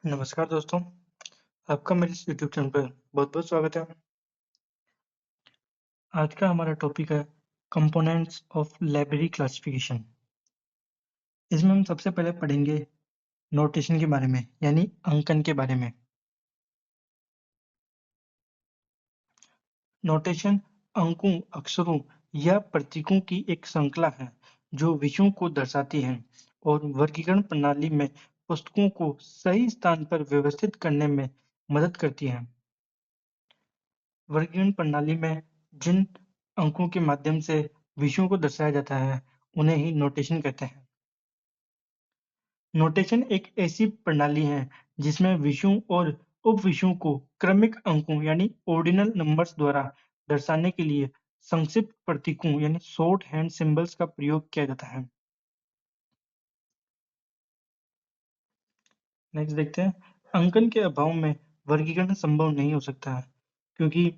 नमस्कार दोस्तों, आपका मेरे इस यूट्यूब चैनल पर बहुत-बहुत स्वागत है। आज का हमारा टॉपिक है कंपोनेंट्स ऑफ लाइब्रेरी क्लासिफिकेशन। इसमें हम सबसे पहले पढ़ेंगे नोटेशन के बारे में, यानी अंकन के बारे में। नोटेशन अंकों, अक्षरों या प्रतीकों की एक श्रृंखला है जो विषयों को दर्शाती है और वर्गीकरण प्रणाली में पुस्तकों को सही स्थान पर व्यवस्थित करने में मदद करती है। वर्गीकरण प्रणाली में जिन अंकों के माध्यम से विषयों को दर्शाया जाता है, उन्हें ही नोटेशन कहते हैं। नोटेशन एक ऐसी प्रणाली है जिसमें विषयों और उपविषयों को क्रमिक अंकों यानी ऑर्डिनल नंबर्स द्वारा दर्शाने के लिए संक्षिप्त प्रतीकों यानी शॉर्ट हैंड सिंबल्स का प्रयोग किया जाता है। नेक्स्ट देखते हैं, अंकन के अभाव में वर्गीकरण संभव नहीं हो सकता है, क्योंकि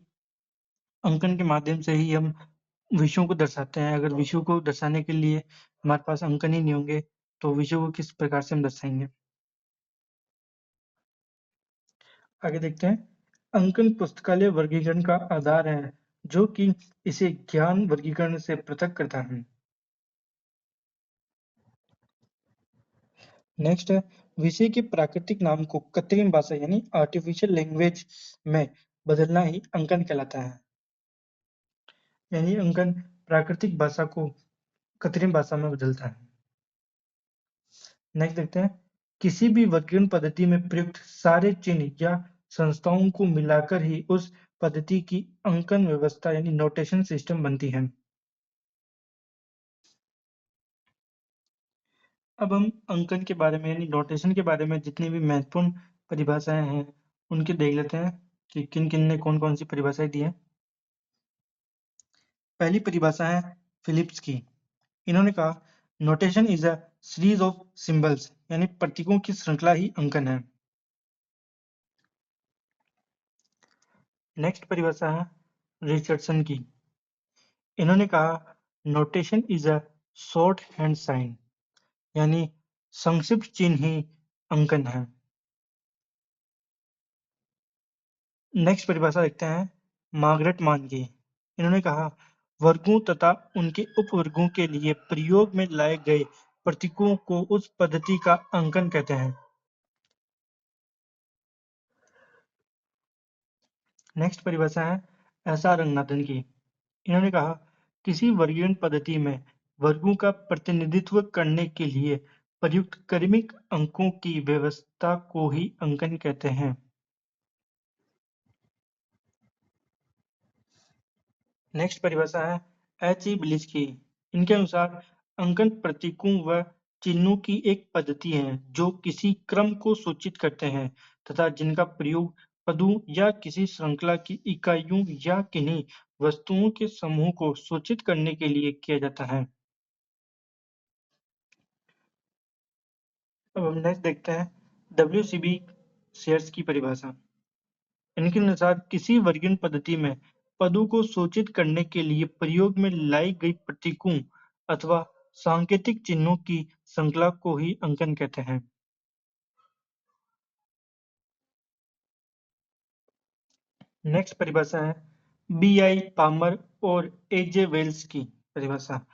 अंकन के माध्यम से ही हम विषयों को दर्शाते हैं। अगर विषयों को दर्शाने के लिए हमारे पास अंकन ही नहीं होंगे, तो विषयों को किस प्रकार से हम दर्शाएंगे। आगे देखते हैं, अंकन पुस्तकालय वर्गीकरण का आधार है, जो कि इसे ज्ञान वर्गीकरण से पृथक करता है। नेक्स्ट है, विषय के प्राकृतिक नाम को कृत्रिम भाषा यानी आर्टिफिशियल लैंग्वेज में बदलना ही अंकन कहलाता है। यानी अंकन प्राकृतिक भाषा को कृत्रिम भाषा में बदलता है। नेक्स्ट देखते हैं, किसी भी वर्गीकरण पद्धति में प्रयुक्त सारे चिन्ह या संस्थाओं को मिलाकर ही उस पद्धति की अंकन व्यवस्था यानी नोटेशन सिस्टम बनती है। अब हम अंकन के बारे में यानी नोटेशन के बारे में जितनी भी महत्वपूर्ण परिभाषाएं हैं, उनके देख लेते हैं कि किन-किन ने कौन-कौन सी परिभाषाएं दी हैं। पहली परिभाषा है फिलिप्स की। इन्होंने कहा, notation is a series of symbols यानी प्रतीकों की श्रृंखला ही अंकन है। नेक्स्ट परिभाषा है रिचर्डसन की। इन्होंने कहा, notation is a shorthand sign यानी संक्षिप्त चिन्ह ही अंकन है। नेक्स्ट परिभाषा देखते हैं मार्गरेट मान की। इन्होंने कहा, वर्गों तथा उनके उपवर्गों के लिए प्रयोग में लाए गए प्रतीकों को उस पद्धति का अंकन कहते हैं। नेक्स्ट परिभाषा है एस.आर. रंगनाथन की। इन्होंने कहा, किसी वर्गीकरण पद्धति में वर्गों का प्रतिनिधित्व करने के लिए प्रयुक्त क्रमिक अंकों की व्यवस्था को ही अंकन कहते हैं। नेक्स्ट परिभाषा है एच.ई. ब्लिच की। इनके अनुसार अंकन प्रतीकों व चिन्हों की एक पद्धति है जो किसी क्रम को सूचित करते हैं तथा जिनका प्रयोग पदों या किसी श्रृंखला की इकाइयों या किन्हीं वस्तुओं के समूह को सूचित करने के लिए किया जाता है। अब हम नेक्स्ट देखते हैं डब्ल्यू.सी.बी. शेयर्स की परिभाषा। इनके अनुसार किसी वर्गीकरण पद्धति में पदों को सूचित करने के लिए प्रयोग में लाई गई प्रतीकों अथवा सांकेतिक चिन्हों की श्रृंखला को ही अंकन कहते हैं। नेक्स्ट परिभाषा है बी.आई. पामर और ए.जे. वेल्स की परिभाषा।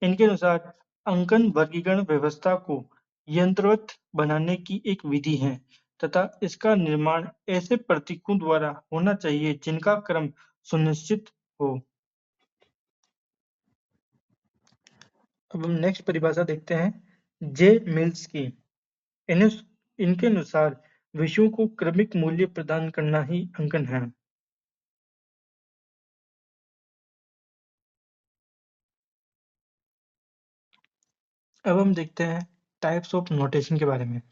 इनके अनुसार अंकन वर्गीकरण व्यवस्था को यंत्रवत बनाने की एक विधि है तथा इसका निर्माण ऐसे प्रतीकों द्वारा होना चाहिए जिनका क्रम सुनिश्चित हो। अब हम नेक्स्ट परिभाषा देखते हैं जे मिल्स की। इनके अनुसार विषयों को क्रमिक मूल्य प्रदान करना ही अंकन है। अब हम देखते हैं टाइप्स ऑफ नोटेशन के बारे में।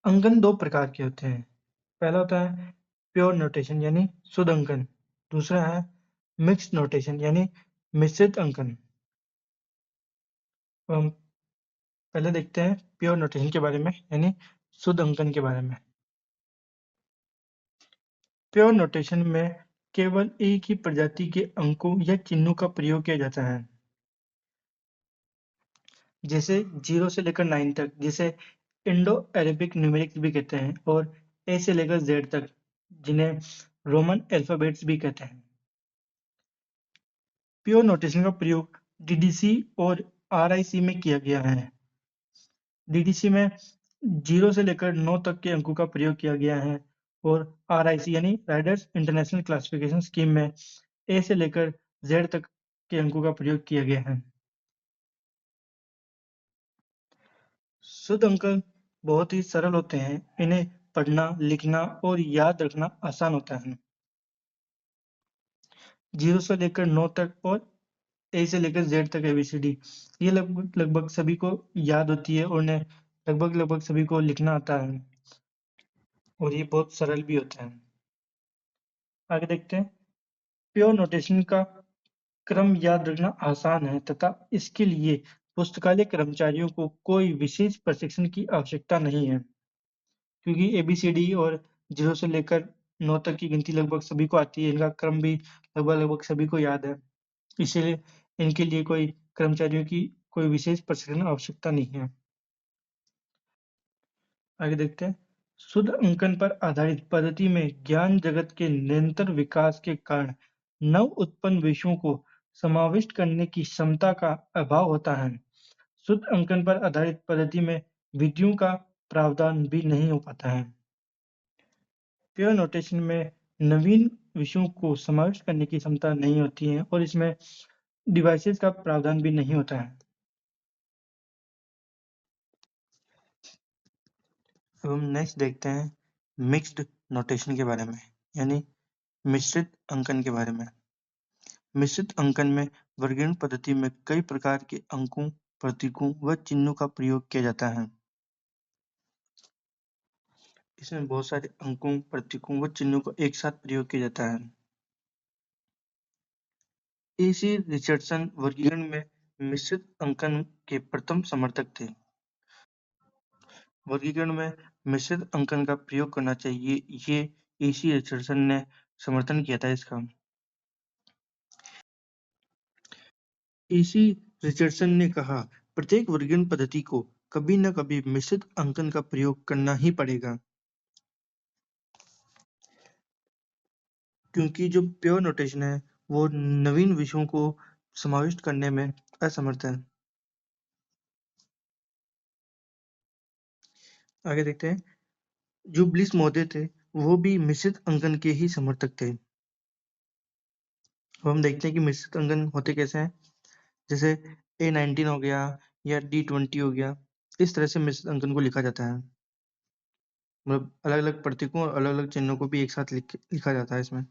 अंकन दो प्रकार के होते हैं। पहला होता है प्योर नोटेशन यानी शुद्ध अंकन। दूसरा है मिक्स्ड नोटेशन यानी मिश्रित अंकन। तो हम पहले देखते हैं प्योर नोटेशन के बारे में यानी शुद्ध अंकन के बारे में। प्योर नोटेशन में केवल एक ही प्रजाति के अंकों या चिन्हों का प्रयोग किया जाता है, जैसे 0 से लेकर 9 तक, जैसे इंडो अरेबिक न्यूमेरिक्स भी कहते हैं, और ए से लेकर जेड तक, जिन्हें रोमन अल्फाबेट्स भी कहते हैं। प्योर नोटेशन का प्रयोग डीडीसी और आरआईसी में किया गया है। डीडीसी में 0 से लेकर 9 तक के अंकों का प्रयोग किया गया है, और आरआईसी यानी राइडर्स इंटरनेशनल क्लासिफिकेशन स्कीम में ए से लेकर जेड तक के अंकों का प्रयोग किया गया है। शुद्ध अंक बहुत ही सरल होते हैं, इन्हें पढ़ना, लिखना और याद रखना आसान होता है। 0 से लेकर 9 तक और ए से लेकर जेड तक एबीसीडी, ये लगभग लगभग सभी को याद होती है, और उन्हें लगभग लगभग सभी को लिखना आता है, और ये बहुत सरल भी होता है। आगे देखते हैं। प्योर नोटेशन का क्रम याद रखना आसान है, तथा इसके लिए पुस्तकालय कर्मचारियों को कोई विशेष प्रशिक्षण की आवश्यकता नहीं है, क्योंकि एबीसीडी और 0 से लेकर 9 तक की गिनती लगभग सभी को आती है। इनका क्रम भी लगभग लगभग सभी को याद है, इसलिए इनके लिए कोई कर्मचारियों की कोई विशेष प्रशिक्षण आवश्यकता नहीं है। आगे देखते हैं। शुद्ध अंकन पर आधारित पद्धति में ज्ञान जगत के निरंतर विकास के कारण नव उत्पन्न विषयों को समाविष्ट करने की क्षमता का अभाव होता है। शुद्ध अंकन पर आधारित पद्धति में विधियों का प्रावधान भी नहीं हो पाता है। प्योर नोटेशन में नवीन विषयों को समाविष्ट करने की क्षमता नहीं होती है, और इसमें डिवाइसेस का प्रावधान भी नहीं होता है। अब हम नेक्स्ट देखते हैं मिक्स्ड नोटेशन के बारे में, यानी मिश्रित अंकन के बारे में। मिश्रित अंकन में वर्गीकरण पद्धति में कई प्रकार के अंकों, प्रतीकों व चिन्हों का प्रयोग किया जाता है। इसमें बहुत सारे अंकों, प्रतीकों व चिन्हों का एक साथ प्रयोग किया जाता है। एसी रिचर्डसन वर्गीकरण में मिश्रित अंकन के प्रथम समर्थक थे। वर्गीकरण में मिश्रित अंकन का प्रयोग करना चाहिए, ये एसी रिचर्डसन ने समर्थन किया था इसका। एसी रिचर्डसन ने कहा, प्रत्येक वर्गीकरण पद्धति को कभी न कभी मिश्रित अंकन का प्रयोग करना ही पड़ेगा, क्योंकि जो प्योर नोटेशन है वो नवीन विषयों को समाविष्ट करने में असमर्थ है। आगे देखते हैं। जो ब्लिस महोदय थे वो भी मिश्रित अंकन के ही समर्थक थे। अब हम देखते हैं कि मिश्रित अंकन होते कैसे हैं। जैसे A19 हो गया या D20 हो गया, इस तरह से मिश्रित अंकन को लिखा जाता है। मतलब अलग अलग प्रतीकों और अलग अलग चिन्हों को भी एक साथ लिखा जाता है इसमें।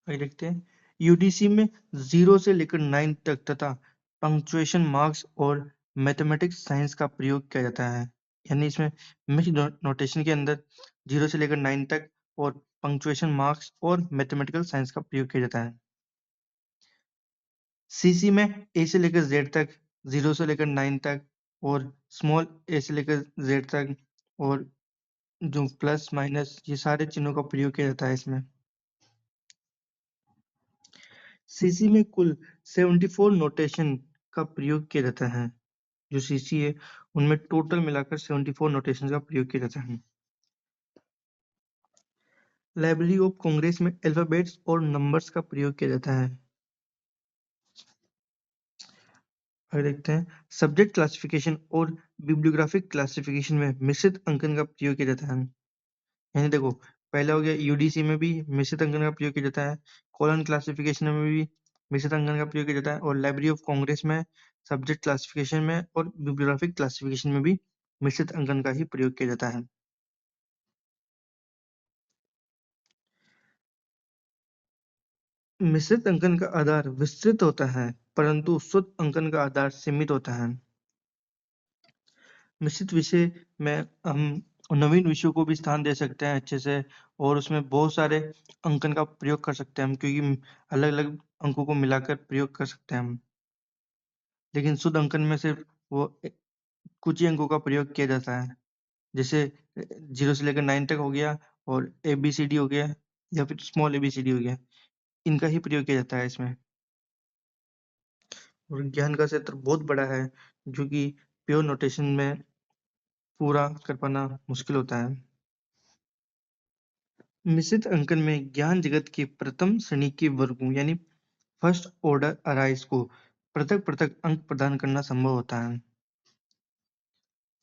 आगे देखते हैं। यूडीसी में 0 से लेकर 9 तक तथा पंक्चुएशन मार्क्स और मैथमेटिक्स साइंस का प्रयोग किया जाता है। यानी इसमें मिक्स्ड नोटेशन के अंदर 0 से लेकर 9 तक और पंक्चुएशन मार्क्स और मैथमेटिकल साइंस का प्रयोग किया जाता है। सीसी में ए से लेकर जेड तक, 0 से लेकर 9 तक और स्मॉल ए से लेकर जेड तक, और जो प्लस माइनस ये सारे चिन्हों का प्रयोग किया जाता है इसमें। सीसी में कुल 74 नोटेशन का प्रयोग किया जाता है। जो सीसी है उनमें टोटल मिलाकर 74 नोटेशन का प्रयोग किया जाता है। लाइब्रेरी ऑफ कांग्रेस में अल्फाबेट्स और नंबर्स का प्रयोग किया जाता है। आगे देखते हैं। सब्जेक्ट क्लासिफिकेशन और बिब्लियोग्राफिक क्लासिफिकेशन में मिश्रित अंकन का प्रयोग किया जाता है। यानी देखो, पहला हो गया यूडीसी में भी मिश्रित अंकन का प्रयोग किया जाता है, कॉलन क्लासिफिकेशन में भी मिश्रित अंकन का प्रयोग किया जाता है, और लाइब्रेरी ऑफ कांग्रेस में सब्जेक्ट क्लासिफिकेशन में और बिब्लियोग्राफिक क्लासिफिकेशन में भी मिश्रित अंकन का ही प्रयोग किया जाता है। मिश्रित अंकन का आधार विस्तृत होता है, परंतु शुद्ध अंकन का आधार सीमित होता है। मिश्रित विषय में हम नवीन विषयों को भी स्थान दे सकते हैं अच्छे से, और उसमें बहुत सारे अंकन का प्रयोग कर सकते हैं हम, क्योंकि अलग अलग अंकों को मिलाकर प्रयोग कर सकते हैं हम। लेकिन शुद्ध अंकन में सिर्फ वो कुछ ही अंकों का प्रयोग किया जाता है। जैसे 0 से लेकर 9 तक हो गया, और ABCD हो गया, या फिर स्मॉल ABCD हो गया, इनका ही प्रयोग किया जाता है इसमें। और ज्ञान का क्षेत्र बहुत बड़ा है जो कि प्योर नोटेशन में पूरा कर पाना मुश्किल होता है। मिश्रित अंकन में ज्ञान जगत के प्रथम श्रेणी के वर्गों यानी फर्स्ट ऑर्डर अराइज को पृथक पृथक अंक प्रदान करना संभव होता है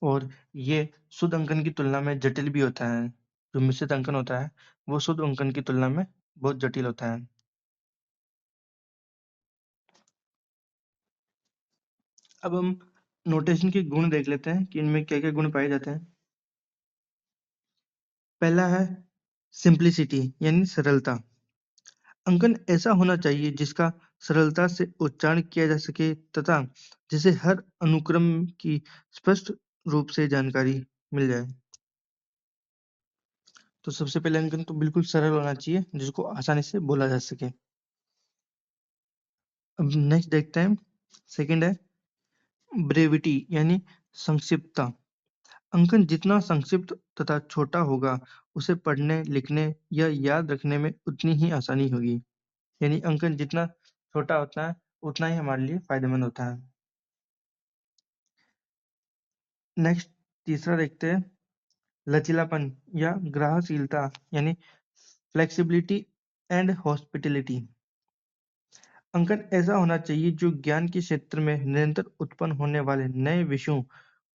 और ये शुद्ध अंकन की तुलना में जटिल भी होता है। जो मिश्रित अंकन होता है वो शुद्ध अंकन की तुलना में बहुत जटिल होता है। अब हम नोटेशन के गुण देख लेते हैं कि इनमें क्या क्या गुण पाए जाते हैं। पहला है सिंप्लिसिटी यानी सरलता। अंकन ऐसा होना चाहिए जिसका सरलता से उच्चारण किया जा सके तथा जिसे हर अनुक्रम की स्पष्ट रूप से जानकारी मिल जाए। तो सबसे पहले अंकन तो बिल्कुल सरल होना चाहिए जिसको आसानी से बोला जा सके। अब नेक्स्ट देखते हैं, सेकंड है ब्रेविटी यानी संक्षिप्तता। अंकन जितना संक्षिप्त तथा छोटा होगा उसे पढ़ने लिखने या याद रखने में उतनी ही आसानी होगी। यानी अंकन जितना छोटा होता है उतना ही हमारे लिए फायदेमंद होता है। नेक्स्ट तीसरा देखते हैं लचीलापन या ग्राहकशीलता यानी फ्लेक्सिबिलिटी एंड हॉस्पिटलिटी। अंकन ऐसा होना चाहिए जो ज्ञान के क्षेत्र में निरंतर उत्पन्न होने वाले नए विषयों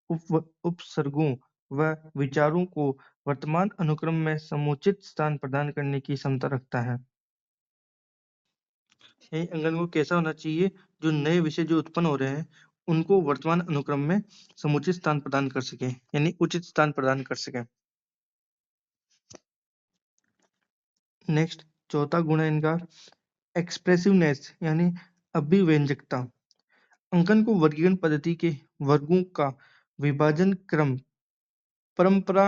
उपसर्गों व विचारों को वर्तमान अनुक्रम में समुचित स्थान प्रदान करने की क्षमता रखता है। यही अंकन को कैसा होना चाहिए जो नए विषय जो उत्पन्न हो रहे हैं उनको वर्तमान अनुक्रम में समुचित स्थान प्रदान कर सके यानी उचित स्थान प्रदान कर सके। नेक्स्ट चौथा गुण है इनका एक्सप्रेसिवनेस यानी अभिव्यंजकता। अंकन को वर्गीकरण पद्धति के वर्गों का विभाजन क्रम परंपरा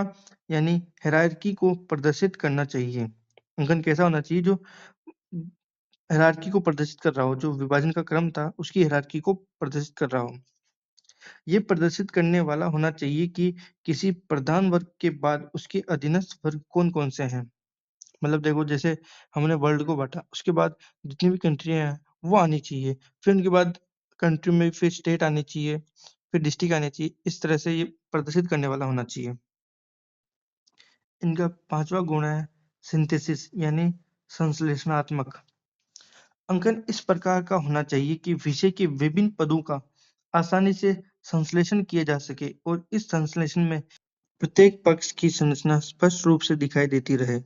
यानी हायरार्की को प्रदर्शित करना चाहिए। अंकन कैसा होना चाहिए जो हायरार्की को प्रदर्शित कर रहा हो, जो विभाजन का क्रम था उसकी हायरार्की को प्रदर्शित कर रहा हो। ये प्रदर्शित करने वाला होना चाहिए कि किसी प्रधान वर्ग के बाद उसके अधीनस्थ वर्ग कौन कौन से हैं। मतलब देखो जैसे हमने वर्ल्ड को बांटा उसके बाद जितनी भी कंट्रियां हैं वो आनी चाहिए, फिर उनके बाद कंट्री में फिर स्टेट आनी चाहिए, फिर डिस्ट्रिक्ट आनी चाहिए। इस तरह से ये प्रदर्शित करने वाला होना चाहिए। इनका पांचवा गुण है सिंथेसिस यानी संश्लेषणात्मक। अंकन इस प्रकार का होना चाहिए कि विषय के विभिन्न पदों का आसानी से संश्लेषण किया जा सके और इस संश्लेषण में प्रत्येक पक्ष की संरचना स्पष्ट रूप से दिखाई देती रहे।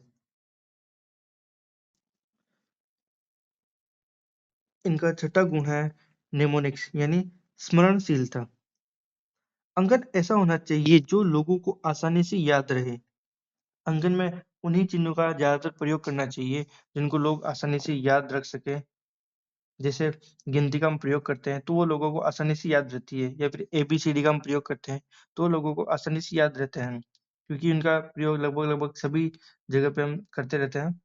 इनका छठा गुण है नेमोनिक्स यानी स्मरणशीलता। अंकन ऐसा होना चाहिए जो लोगों को आसानी से याद रहे। अंकन में उन्हीं चिन्हों का ज्यादातर प्रयोग करना चाहिए जिनको लोग आसानी से याद रख सके। जैसे गिनती का हम प्रयोग करते हैं तो वो लोगों को आसानी से याद रहती है, या फिर ABCD का हम प्रयोग करते हैं तो वो लोगों को आसानी से याद रहते हैं क्योंकि उनका प्रयोग लगभग लगभग सभी जगह पे हम करते रहते हैं।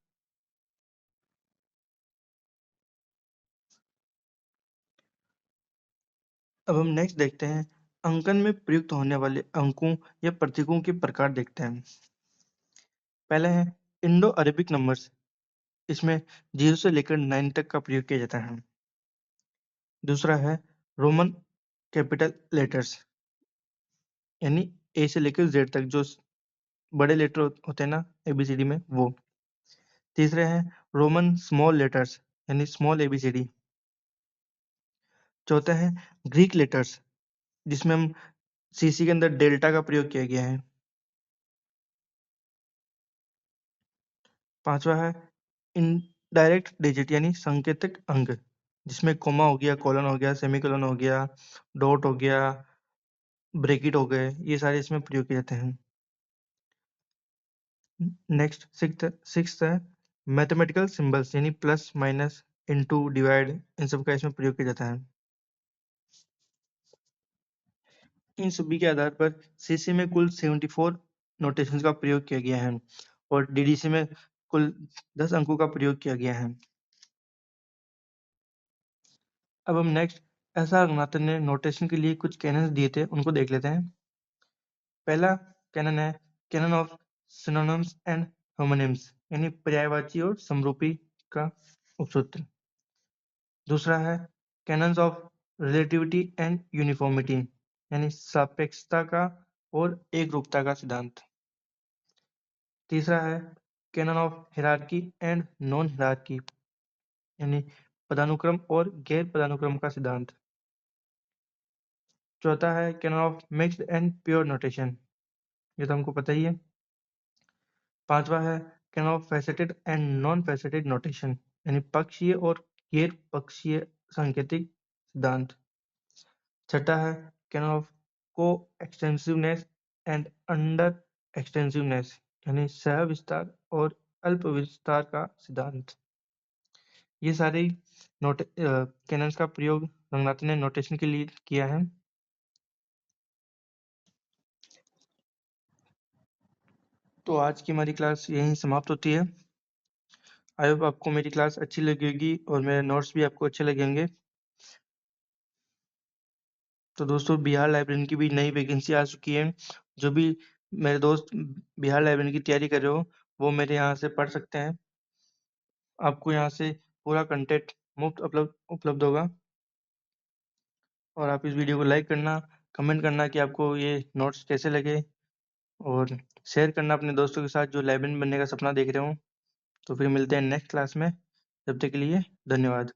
अब हम नेक्स्ट देखते हैं अंकन में प्रयुक्त होने वाले अंकों या प्रतीकों के प्रकार देखते हैं। पहला है इंडो अरेबिक नंबर्स। इसमें 0 से लेकर 9 तक का प्रयोग किया जाता है। दूसरा है रोमन कैपिटल लेटर्स यानी A से लेकर Z तक जो बड़े लेटर होते हैं ना ABCD में वो। तीसरे हैं रोमन स्मॉल लेटर्स यानी स्मॉल ABCD। चौथा है ग्रीक लेटर्स जिसमें हम CC के अंदर डेल्टा का प्रयोग किया गया है। पांचवा है इनडायरेक्ट डिजिट यानी संकेतक अंक जिसमें कोमा हो गया, कोलन हो गया, सेमीकोलन हो गया, डॉट हो गया, ब्रैकेट हो गए, ये सारे इसमें प्रयोग किए जाते हैं। नेक्स्ट सिक्स्थ है मैथमेटिकल सिंबल्स यानी प्लस माइनस इनटू डिवाइड, इन सब का इसमें प्रयोग किया जाता है। इन सभी के आधार पर CC में कुल 74 नोटेशंस का प्रयोग किया गया है और DDC में कुल 10 अंकों का प्रयोग किया गया है। अब हम नेक्स्ट SR रंगनाथन ने नोटेशन के लिए कुछ कैनन दिए थे उनको देख लेते हैं। पहला कैनन है canon of synonyms and homonyms यानी पर्यायवाची और समरूपी का उपसूत्र। दूसरा है cannons of relativity and uniformity यानी सापेक्षता का और एकरूपता का सिद्धांत। तीसरा है canon of hierarchy and non hierarchy यानी पदानुक्रम और गैर पदानुक्रम का सिद्धांत। चौथा है canon of mixed and pure notation, ये तो हमको पता ही है। पांचवा है canon of faceted and non faceted notation यानी पक्षीय और गैर पक्षीय सांकेतिक सिद्धांत। छठा है कैनन ऑफ को एक्सटेंसिवनेस एंड अंडर एक्सटेंसिवनेस यानी सह विस्तार और अल्प विस्तार का सिद्धांत। ये सारे कैनन्स का प्रयोग रंगनाथन ने नोटेशन के लिए किया है। तो आज की हमारी क्लास यहीं समाप्त होती है। आई होप आपको मेरी क्लास अच्छी लगी होगी और मेरे नोट्स भी आपको अच्छे लगे होंगे। तो दोस्तों बिहार लाइब्रेरी की भी नई वैकेंसी आ चुकी है। जो भी मेरे दोस्त बिहार लाइब्रेरी की तैयारी कर रहे हो वो मेरे यहाँ से पढ़ सकते हैं। आपको यहाँ से पूरा कंटेंट मुफ्त उपलब्ध होगा। और आप इस वीडियो को लाइक करना, कमेंट करना कि आपको ये नोट्स कैसे लगे और शेयर करना अपने दोस्तों के साथ जो लाइब्रेरियन बनने का सपना देख रहे हो। तो फिर मिलते हैं नेक्स्ट क्लास में, तब तक के लिए धन्यवाद।